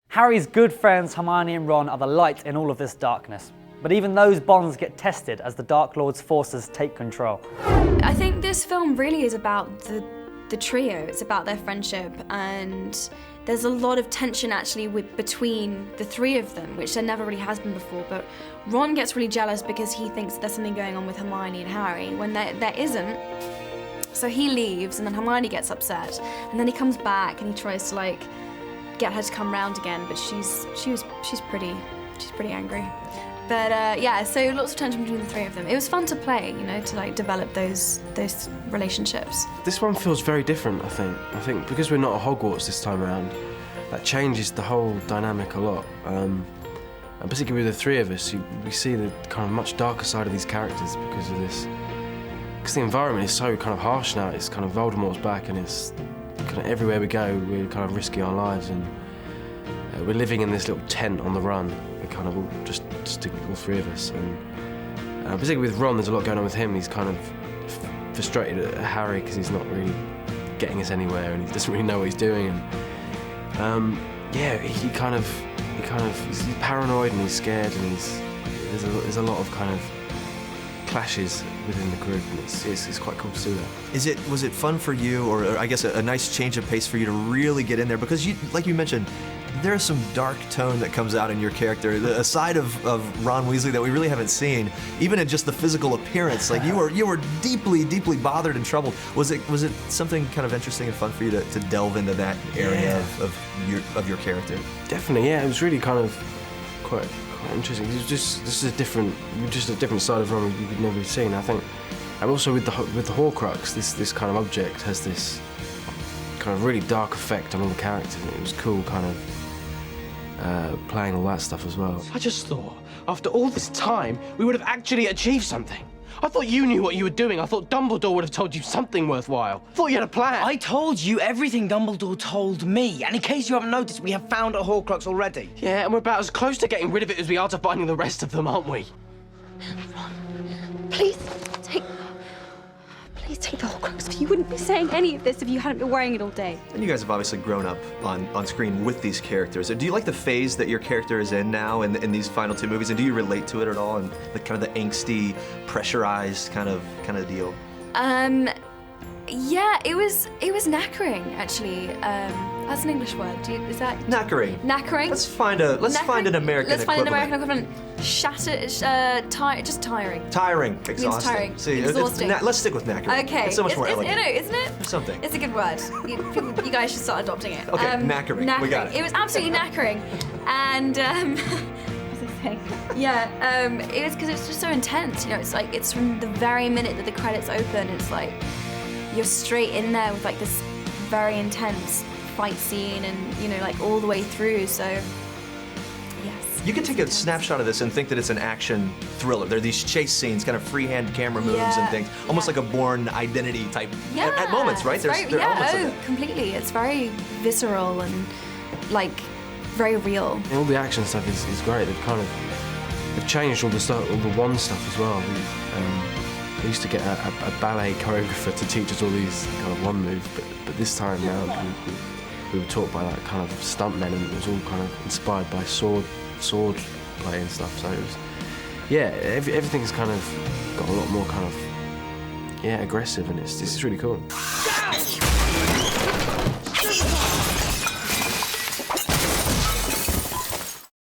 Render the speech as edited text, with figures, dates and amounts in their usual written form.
Harry's good friends Hermione and Ron are the light in all of this darkness. But even those bonds get tested as the Dark Lord's forces take control. I think this film really is about the trio. It's about their friendship, and there's a lot of tension actually between the three of them, which there never really has been before. But Ron gets really jealous because he thinks there's something going on with Hermione and Harry when there isn't. So he leaves, and then Hermione gets upset, and then he comes back and he tries to like get her to come round again, but she's pretty angry. But yeah, so lots of tension between the three of them. It was fun to play, you know, to like develop those relationships. This one feels very different, I think. I think because we're not at Hogwarts this time around, that changes the whole dynamic a lot. And particularly with the three of us, we see the kind of much darker side of these characters because of this. Because the environment is so kind of harsh now. It's kind of Voldemort's back, and it's kind of everywhere we go, we're kind of risking our lives, and we're living in this little tent on the run. We're kind of just all three of us, and particularly with Ron, there's a lot going on with him. He's kind of frustrated at Harry because he's not really getting us anywhere, and he doesn't really know what he's doing. And yeah, he's paranoid and he's scared, and there's a lot of kind of clashes within the group, and it's quite cool to see that. Was it fun for you, or I guess a nice change of pace for you to really get in there? Because like you mentioned, there's some dark tone that comes out in your character, a side of Ron Weasley that we really haven't seen, even in just the physical appearance. Like you were deeply, deeply bothered and troubled. Was it something kind of interesting and fun for you to delve into that area of your character? Definitely, yeah. It was really kind of quite interesting. It was just a different side of Ron you've never seen, I think. And also with the Horcrux, this kind of object has this kind of really dark effect on all the characters, and it was cool kind of playing all that stuff as well. I just thought, after all this time, we would have actually achieved something. I thought you knew what you were doing. I thought Dumbledore would have told you something worthwhile. I thought you had a plan. I told you everything Dumbledore told me. And in case you haven't noticed, we have found a Horcrux already. Yeah, and we're about as close to getting rid of it as we are to finding the rest of them, aren't we? Ron, please take the Horcrux. You wouldn't be saying any of this if you hadn't been wearing it all day. And you guys have obviously grown up on screen with these characters. Do you like the phase that your character is in now in these final two movies, and do you relate to it at all, and the kind of the angsty, pressurized kind of deal? Yeah, it was knackering actually. That's an English word. Is that knackering? Knackering. Let's find an American Let's find an equivalent. American equivalent. Shattered, just tiring. Tiring, exhausting. Tiring. See, exhausting. Let's stick with knackering. Okay. It's so much more elegant. Isn't it? Something. It's a good word. You guys should start adopting it. Okay, knackering. We got it. It was absolutely knackering, and what was I saying? Yeah, it was because it's just so intense. You know, it's like it's from the very minute that the credits open. It's like you're straight in there with like this very intense fight scene, and you know, like all the way through. So yes, you can take a snapshot of this and think that it's an action thriller. There are these chase scenes, kind of freehand camera moves and things, almost like a Bourne Identity type at moments, right? There are elements of it. Completely. It's very visceral and like very real. And all the action stuff is great. They've changed all the wand stuff as well. We used to get a ballet choreographer to teach us all these kind of wand moves, but this time around we were taught by that kind of stuntmen, and it was all kind of inspired by sword play and stuff. So it was, yeah, everything's kind of got a lot more kind of aggressive, and this is really cool.